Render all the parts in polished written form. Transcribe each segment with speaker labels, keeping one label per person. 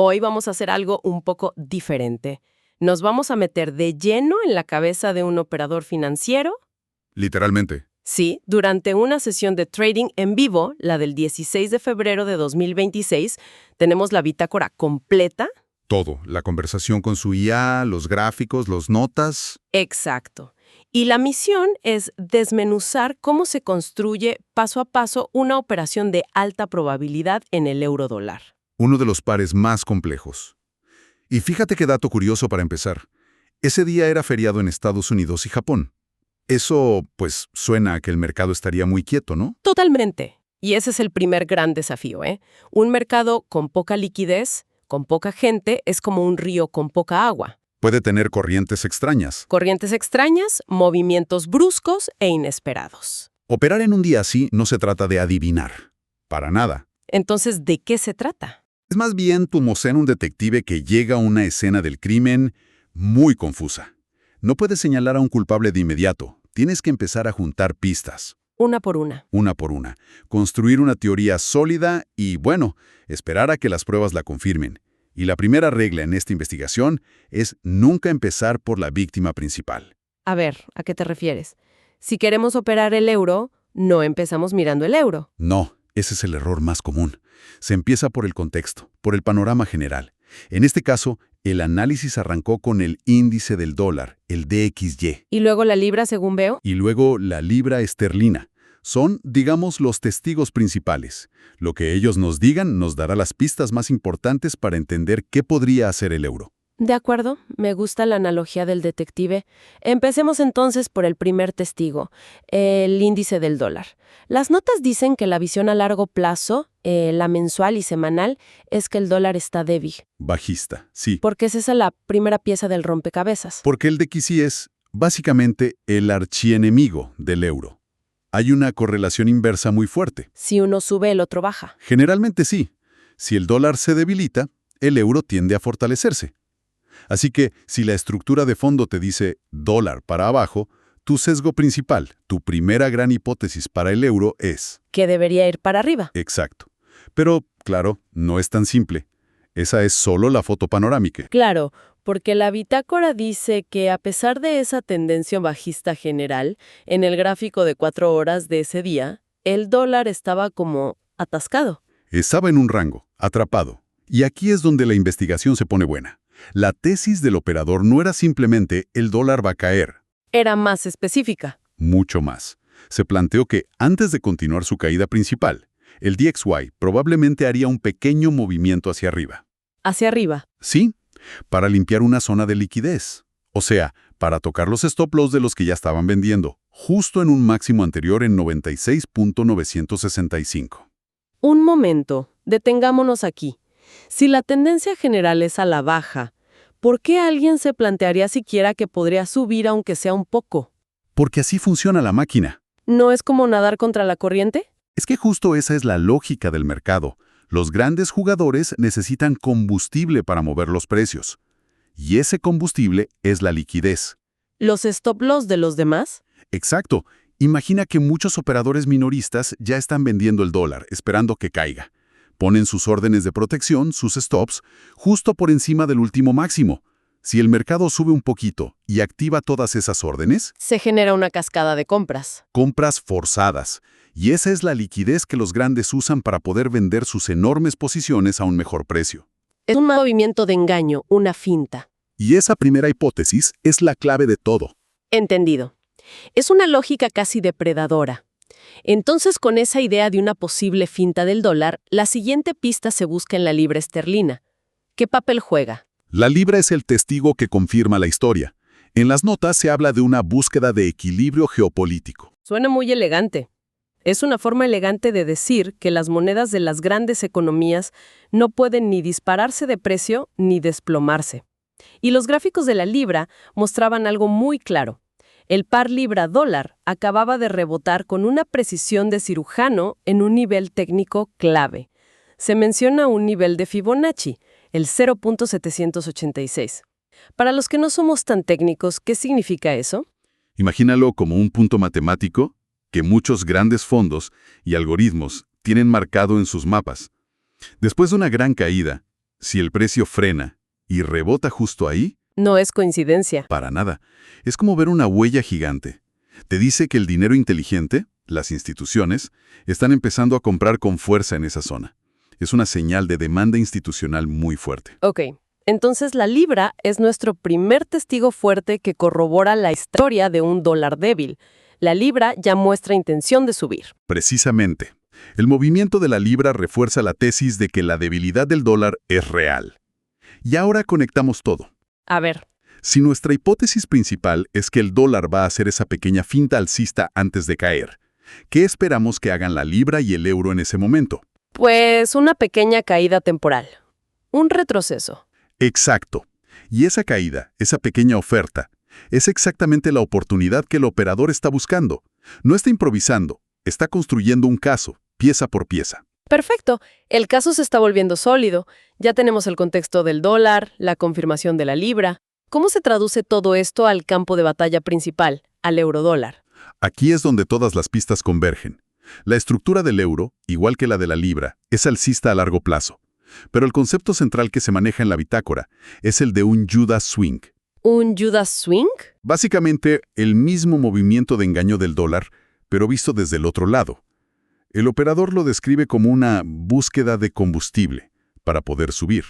Speaker 1: Hoy vamos a hacer algo un poco diferente. Nos vamos a meter de lleno en la cabeza de un operador financiero.
Speaker 2: Literalmente.
Speaker 1: Sí, durante una sesión de trading en vivo, la del 16 de febrero de 2026, tenemos la bitácora completa.
Speaker 2: Todo. La conversación con su IA, los gráficos, los notas.
Speaker 1: Exacto. Y la misión es desmenuzar cómo se construye paso a paso una operación de alta probabilidad en el euro-dólar.
Speaker 2: Uno de los pares más complejos. Y fíjate qué dato curioso para empezar. Ese día era feriado en Estados Unidos y Japón. Eso, pues, suena a que el mercado estaría muy quieto, ¿no?
Speaker 1: Totalmente. Y ese es el primer gran desafío, ¿eh? Un mercado con poca liquidez, con poca gente, es como un río con poca agua.
Speaker 2: Puede tener corrientes extrañas.
Speaker 1: Corrientes extrañas, movimientos bruscos e inesperados.
Speaker 2: Operar en un día así no se trata de adivinar. Para nada.
Speaker 1: Entonces, ¿de qué se trata?
Speaker 2: Es más bien como ser un detective que llega a una escena del crimen muy confusa. No puedes señalar a un culpable de inmediato. Tienes que empezar a juntar pistas.
Speaker 1: Una por una.
Speaker 2: Una por una. Construir una teoría sólida y, bueno, esperar a que las pruebas la confirmen. Y la primera regla en esta investigación es nunca empezar por la víctima principal.
Speaker 1: A ver, ¿a qué te refieres? Si queremos operar el euro, no empezamos mirando el euro.
Speaker 2: No, ese es el error más común. Se empieza por el contexto, por el panorama general. En este caso, el análisis arrancó con el índice del dólar, el DXY.
Speaker 1: Y luego la libra, según veo.
Speaker 2: Y luego la libra esterlina. Son, digamos, los testigos principales. Lo que ellos nos digan nos dará las pistas más importantes para entender qué podría hacer el euro.
Speaker 1: De acuerdo, me gusta la analogía del detective. Empecemos entonces por el primer testigo, el índice del dólar. Las notas dicen que la visión a largo plazo, la mensual y semanal, es que el dólar está débil.
Speaker 2: Bajista, sí.
Speaker 1: Porque es esa la primera pieza del rompecabezas.
Speaker 2: Porque el DXY es, básicamente, el archienemigo del euro. Hay una correlación inversa muy fuerte.
Speaker 1: Si uno sube, el otro baja.
Speaker 2: Generalmente sí. Si el dólar se debilita, el euro tiende a fortalecerse. Así que, si la estructura de fondo te dice dólar para abajo, tu sesgo principal, tu primera gran hipótesis para el euro es...
Speaker 1: Que debería ir para arriba.
Speaker 2: Exacto. Pero, claro, no es tan simple. Esa es solo la foto panorámica.
Speaker 1: Claro, porque la bitácora dice que a pesar de esa tendencia bajista general, en el gráfico de 4 horas de ese día, el dólar estaba como atascado.
Speaker 2: Estaba en un rango, atrapado. Y aquí es donde la investigación se pone buena. La tesis del operador no era simplemente el dólar va a caer.
Speaker 1: Era más específica.
Speaker 2: Mucho más. Se planteó que, antes de continuar su caída principal, el DXY probablemente haría un pequeño movimiento hacia arriba.
Speaker 1: Hacia arriba.
Speaker 2: Sí, para limpiar una zona de liquidez. O sea, para tocar los stop loss de los que ya estaban vendiendo, justo en un máximo anterior en 96.965.
Speaker 1: Un momento, detengámonos aquí. Si la tendencia general es a la baja, ¿por qué alguien se plantearía siquiera que podría subir aunque sea un poco?
Speaker 2: Porque así funciona la máquina.
Speaker 1: ¿No es como nadar contra la corriente?
Speaker 2: Es que justo esa es la lógica del mercado. Los grandes jugadores necesitan combustible para mover los precios. Y ese combustible es la liquidez.
Speaker 1: ¿Los stop loss de los demás?
Speaker 2: Exacto. Imagina que muchos operadores minoristas ya están vendiendo el dólar, esperando que caiga. Ponen sus órdenes de protección, sus stops, justo por encima del último máximo. Si el mercado sube un poquito y activa todas esas órdenes,
Speaker 1: se genera una cascada de compras.
Speaker 2: Compras forzadas. Y esa es la liquidez que los grandes usan para poder vender sus enormes posiciones a un mejor precio.
Speaker 1: Es un movimiento de engaño, una finta.
Speaker 2: Y esa primera hipótesis es la clave de todo.
Speaker 1: Entendido. Es una lógica casi depredadora. Entonces, con esa idea de una posible finta del dólar, la siguiente pista se busca en la libra esterlina. ¿Qué papel juega?
Speaker 2: La libra es el testigo que confirma la historia. En las notas se habla de una búsqueda de equilibrio geopolítico.
Speaker 1: Suena muy elegante. Es una forma elegante de decir que las monedas de las grandes economías no pueden ni dispararse de precio ni desplomarse. Y los gráficos de la libra mostraban algo muy claro. El par libra-dólar acababa de rebotar con una precisión de cirujano en un nivel técnico clave. Se menciona un nivel de Fibonacci, el 0.786. Para los que no somos tan técnicos, ¿qué significa eso?
Speaker 2: Imagínalo como un punto matemático que muchos grandes fondos y algoritmos tienen marcado en sus mapas. Después de una gran caída, Si el precio frena y rebota justo ahí,
Speaker 1: No es coincidencia.
Speaker 2: para nada. Es como ver una huella gigante. Te dice que el dinero inteligente, las instituciones, están empezando a comprar con fuerza en esa zona. Es una señal de demanda institucional muy fuerte.
Speaker 1: Ok, entonces la libra es nuestro primer testigo fuerte que corrobora la historia de un dólar débil. La libra ya muestra intención de subir.
Speaker 2: Precisamente. El movimiento de la libra refuerza la tesis de que la debilidad del dólar es real. Y ahora conectamos todo.
Speaker 1: A ver,
Speaker 2: Si nuestra hipótesis principal es que el dólar va a hacer esa pequeña finta alcista antes de caer, ¿qué esperamos que hagan la libra y el euro en ese momento?
Speaker 1: pues una pequeña caída temporal. Un retroceso.
Speaker 2: Exacto. Y esa caída, esa pequeña oferta, es exactamente la oportunidad que el operador está buscando. No está improvisando, está construyendo un caso, pieza por pieza.
Speaker 1: Perfecto, el caso se está volviendo sólido. Ya tenemos el contexto del dólar, la confirmación de la libra. ¿Cómo se traduce todo esto al campo de batalla principal, al eurodólar?
Speaker 2: Aquí es donde todas las pistas convergen. La estructura del euro, igual que la de la libra, es alcista a largo plazo. Pero el concepto central que se maneja en la bitácora es el de un Judas Swing.
Speaker 1: ¿Un Judas Swing?
Speaker 2: Básicamente, el mismo movimiento de engaño del dólar, pero visto desde el otro lado. El operador lo describe como una búsqueda de combustible para poder subir.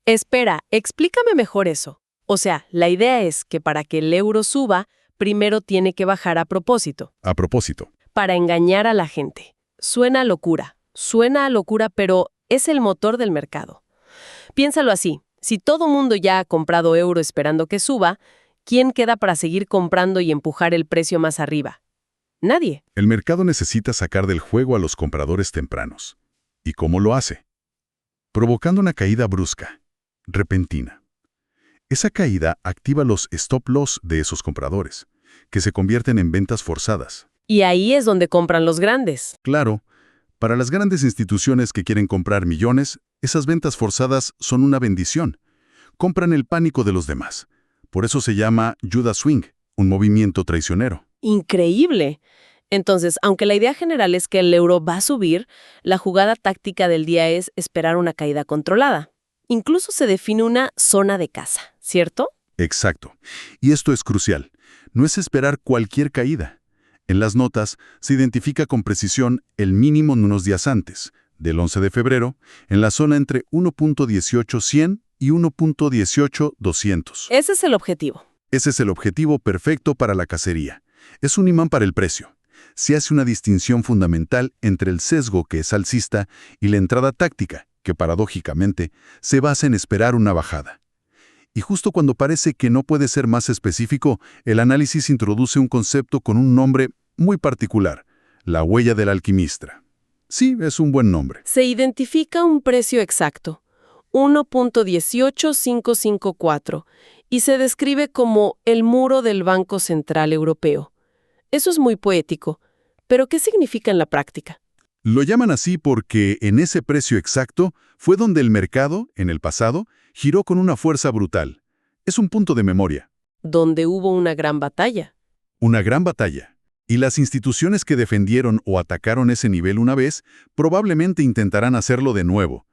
Speaker 1: Espera, explícame mejor eso. O sea, la idea es que para que el euro suba, primero tiene que bajar a propósito,
Speaker 2: A propósito,
Speaker 1: para engañar a la gente. Suena a locura, pero es el motor del mercado. Piénsalo así, si todo mundo ya ha comprado euro esperando que suba, ¿quién queda para seguir comprando y empujar el precio más arriba? Nadie.
Speaker 2: el mercado necesita sacar del juego a los compradores tempranos. ¿Y cómo lo hace? Provocando una caída brusca, repentina. Esa caída activa los stop loss de esos compradores, que se convierten en ventas forzadas.
Speaker 1: Y ahí es donde compran los grandes.
Speaker 2: Claro, para las grandes instituciones que quieren comprar millones, esas ventas forzadas son una bendición. Compran el pánico de los demás. Por eso se llama Judas Swing, un movimiento traicionero.
Speaker 1: Increíble. Entonces, aunque la idea general es que el euro va a subir, la jugada táctica del día es esperar una caída controlada. Incluso se define una zona de caza, ¿cierto?
Speaker 2: Exacto. Y esto es crucial. No es esperar cualquier caída. En las notas se identifica con precisión el mínimo unos días antes, del 11 de febrero, en la zona entre 1.18100 y 1.18200.
Speaker 1: Ese es el objetivo.
Speaker 2: Ese es el objetivo perfecto para la cacería. Es un imán para el precio. Se hace una distinción fundamental entre el sesgo, que es alcista, y la entrada táctica, que paradójicamente se basa en esperar una bajada. Y justo cuando parece que no puede ser más específico, el análisis introduce un concepto con un nombre muy particular, la huella del alquimista. Sí, es un buen nombre.
Speaker 1: Se identifica un precio exacto, 1.18554, y se describe como el muro del Banco Central Europeo. Eso es muy poético, pero ¿qué significa en la práctica?
Speaker 2: Lo llaman así porque en ese precio exacto fue donde el mercado, en el pasado, giró con una fuerza brutal. Es un punto de memoria.
Speaker 1: Donde hubo una gran batalla.
Speaker 2: Una gran batalla. Y las instituciones que defendieron o atacaron ese nivel una vez probablemente intentarán hacerlo de nuevo.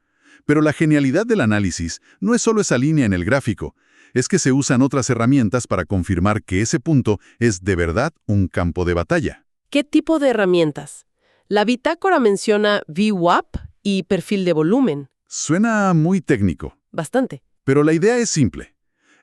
Speaker 2: Pero la genialidad del análisis no es solo esa línea en el gráfico, es que se usan otras herramientas para confirmar que ese punto es de verdad un campo de batalla.
Speaker 1: ¿Qué tipo de herramientas? La bitácora menciona VWAP y perfil de volumen.
Speaker 2: Suena muy técnico,
Speaker 1: Bastante.
Speaker 2: pero la idea es simple.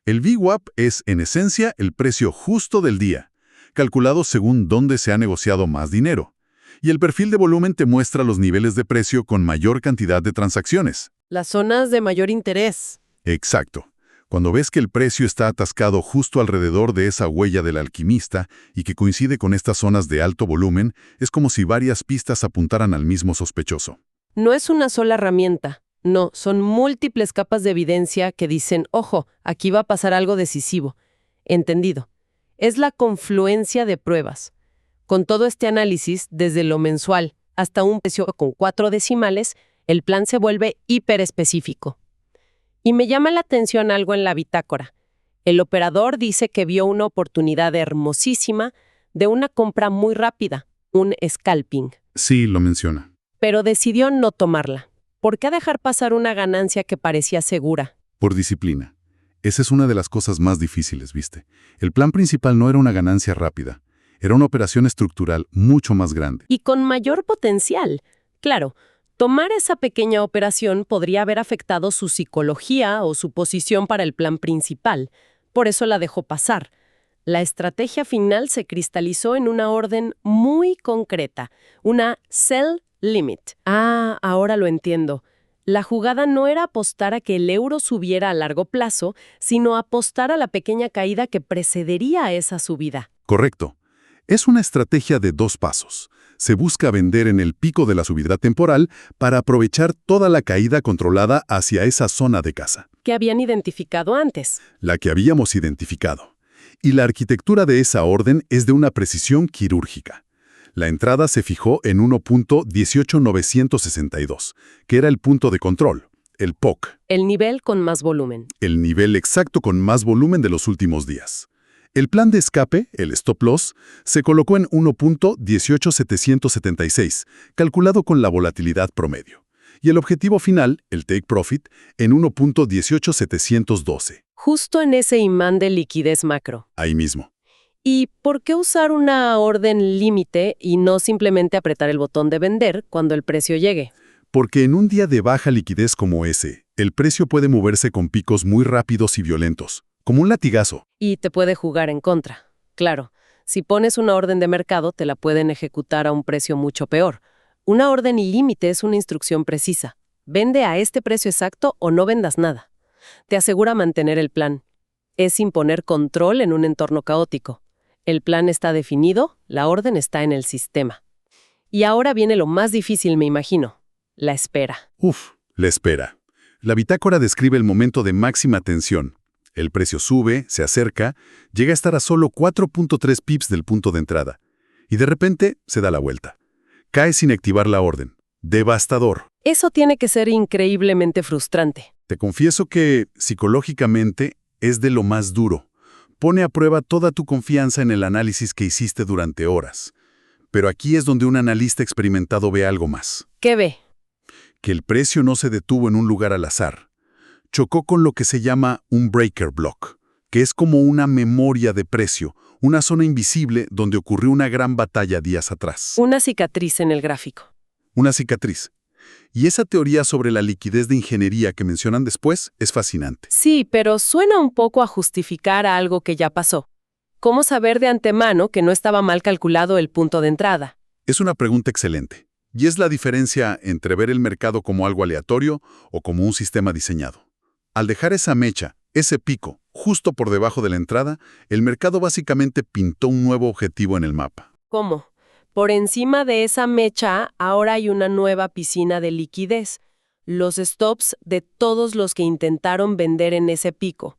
Speaker 2: El VWAP es, en esencia, el precio justo del día, calculado según dónde se ha negociado más dinero. Y el perfil de volumen te muestra los niveles de precio con mayor cantidad de transacciones.
Speaker 1: Las zonas de mayor interés.
Speaker 2: Exacto. Cuando ves que el precio está atascado justo alrededor de esa huella del alquimista y que coincide con estas zonas de alto volumen, es como si varias pistas apuntaran al mismo sospechoso.
Speaker 1: No es una sola herramienta. No, son múltiples capas de evidencia que dicen, ojo, aquí va a pasar algo decisivo. Entendido. Es la confluencia de pruebas. Con todo este análisis, desde lo mensual hasta un precio con 4 decimales, el plan se vuelve hiperespecífico. Y me llama la atención algo en la bitácora. El operador dice que vio una oportunidad hermosísima de una compra muy rápida, un scalping,
Speaker 2: Sí, lo menciona.
Speaker 1: pero decidió no tomarla. ¿Por qué dejar pasar una ganancia que parecía segura?
Speaker 2: Por disciplina. Esa es una de las cosas más difíciles, ¿viste? El plan principal no era una ganancia rápida, era una operación estructural mucho más grande.
Speaker 1: Y con mayor potencial. Claro, tomar esa pequeña operación podría haber afectado su psicología o su posición para el plan principal. Por eso la dejó pasar. La estrategia final se cristalizó en una orden muy concreta, una sell limit. Ah, ahora lo entiendo. La jugada no era apostar a que el euro subiera a largo plazo, sino apostar a la pequeña caída que precedería a esa subida.
Speaker 2: Correcto. Es una estrategia de 2 pasos. Se busca vender en el pico de la subida temporal para aprovechar toda la caída controlada hacia esa zona de casa,
Speaker 1: Que habían identificado antes.
Speaker 2: la que habíamos identificado. Y la arquitectura de esa orden es de una precisión quirúrgica. La entrada se fijó en 1.18962, que era el punto de control, el POC,
Speaker 1: El nivel con más volumen.
Speaker 2: el nivel exacto con más volumen de los últimos días. El plan de escape, el stop loss, se colocó en 1.18776, calculado con la volatilidad promedio. Y el objetivo final, el take profit, en 1.18712,
Speaker 1: Justo en ese imán de liquidez macro.
Speaker 2: ahí mismo.
Speaker 1: ¿Y por qué usar una orden límite y no simplemente apretar el botón de vender cuando el precio llegue?
Speaker 2: Porque en un día de baja liquidez como ese, el precio puede moverse con picos muy rápidos y violentos, como un latigazo.
Speaker 1: Y te puede jugar en contra. Claro, si pones una orden de mercado, te la pueden ejecutar a un precio mucho peor. Una orden límite es una instrucción precisa. Vende a este precio exacto o no vendas nada. Te asegura mantener el plan. Es imponer control en un entorno caótico. El plan está definido, la orden está en el sistema. Y ahora viene lo más difícil, me imagino. La espera.
Speaker 2: La espera. La bitácora describe el momento de máxima tensión. El precio sube, se acerca, llega a estar a solo 4.3 pips del punto de entrada. Y de repente se da la vuelta. Cae sin activar la orden. Devastador.
Speaker 1: Eso tiene que ser increíblemente frustrante.
Speaker 2: Te confieso que, psicológicamente, es de lo más duro. Pone a prueba toda tu confianza en el análisis que hiciste durante horas. Pero aquí es donde un analista experimentado ve algo más.
Speaker 1: ¿Qué ve?
Speaker 2: Que el precio no se detuvo en un lugar al azar. Chocó con lo que se llama un breaker block, que es como una memoria de precio, una zona invisible donde ocurrió una gran batalla días atrás.
Speaker 1: Una cicatriz en el gráfico.
Speaker 2: Una cicatriz. Y esa teoría sobre la liquidez de ingeniería que mencionan después es fascinante.
Speaker 1: Sí, pero suena un poco a justificar a algo que ya pasó. ¿Cómo saber de antemano que no estaba mal calculado el punto de entrada?
Speaker 2: Es una pregunta excelente. Y es la diferencia entre ver el mercado como algo aleatorio o como un sistema diseñado. Al dejar esa mecha, ese pico, justo por debajo de la entrada, el mercado básicamente pintó un nuevo objetivo en el mapa.
Speaker 1: ¿Cómo? Por encima de esa mecha, ahora hay una nueva piscina de liquidez. Los stops de todos los que intentaron vender en ese pico.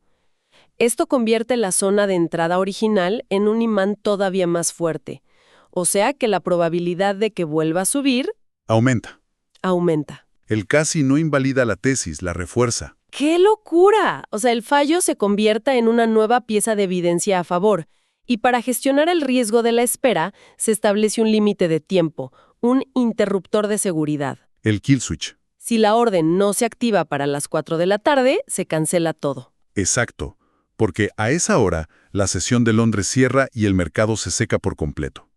Speaker 1: Esto convierte la zona de entrada original en un imán todavía más fuerte. O sea que la probabilidad de que vuelva a subir
Speaker 2: Aumenta.
Speaker 1: aumenta.
Speaker 2: El casi no invalida la tesis, la refuerza.
Speaker 1: ¡Qué locura! O sea, el fallo se convierta en una nueva pieza de evidencia a favor. Y para gestionar el riesgo de la espera, se establece un límite de tiempo, un interruptor de seguridad.
Speaker 2: El kill switch.
Speaker 1: Si la orden no se activa para las 4 de la tarde, se cancela todo.
Speaker 2: Exacto. Porque a esa hora, la sesión de Londres cierra y el mercado se seca por completo.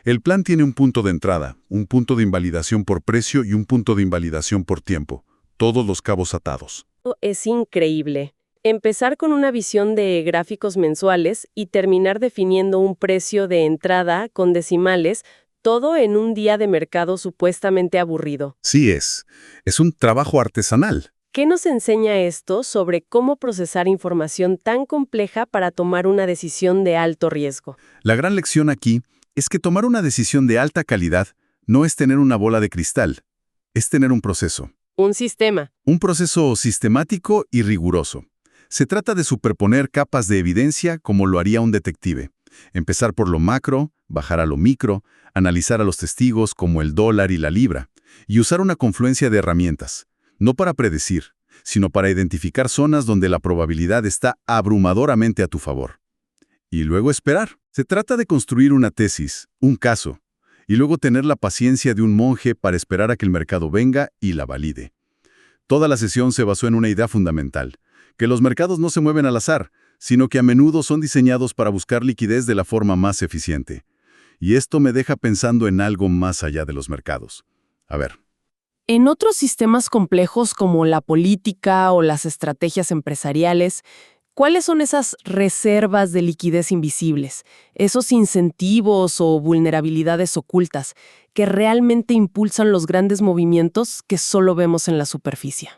Speaker 2: El plan tiene un punto de entrada, un punto de invalidación por precio y un punto de invalidación por tiempo. Todos los cabos atados.
Speaker 1: Es increíble. Empezar con una visión de gráficos mensuales y terminar definiendo un precio de entrada con decimales, todo en un día de mercado supuestamente aburrido.
Speaker 2: Sí es. Es un trabajo artesanal.
Speaker 1: ¿Qué nos enseña esto sobre cómo procesar información tan compleja para tomar una decisión de alto riesgo?
Speaker 2: La gran lección aquí es que tomar una decisión de alta calidad no es tener una bola de cristal, es tener un proceso.
Speaker 1: Un sistema.
Speaker 2: Un proceso sistemático y riguroso. Se trata de superponer capas de evidencia como lo haría un detective. Empezar por lo macro, bajar a lo micro, analizar a los testigos como el dólar y la libra, y usar una confluencia de herramientas, no para predecir, sino para identificar zonas donde la probabilidad está abrumadoramente a tu favor. Y luego esperar. Se trata de construir una tesis, un caso, y luego tener la paciencia de un monje para esperar a que el mercado venga y la valide. Toda la sesión se basó en una idea fundamental, que los mercados no se mueven al azar, sino que a menudo son diseñados para buscar liquidez de la forma más eficiente. Y esto me deja pensando en algo más allá de los mercados. A ver.
Speaker 1: En otros sistemas complejos como la política o las estrategias empresariales, ¿cuáles son esas reservas de liquidez invisibles, esos incentivos o vulnerabilidades ocultas que realmente impulsan los grandes movimientos que solo vemos en la superficie?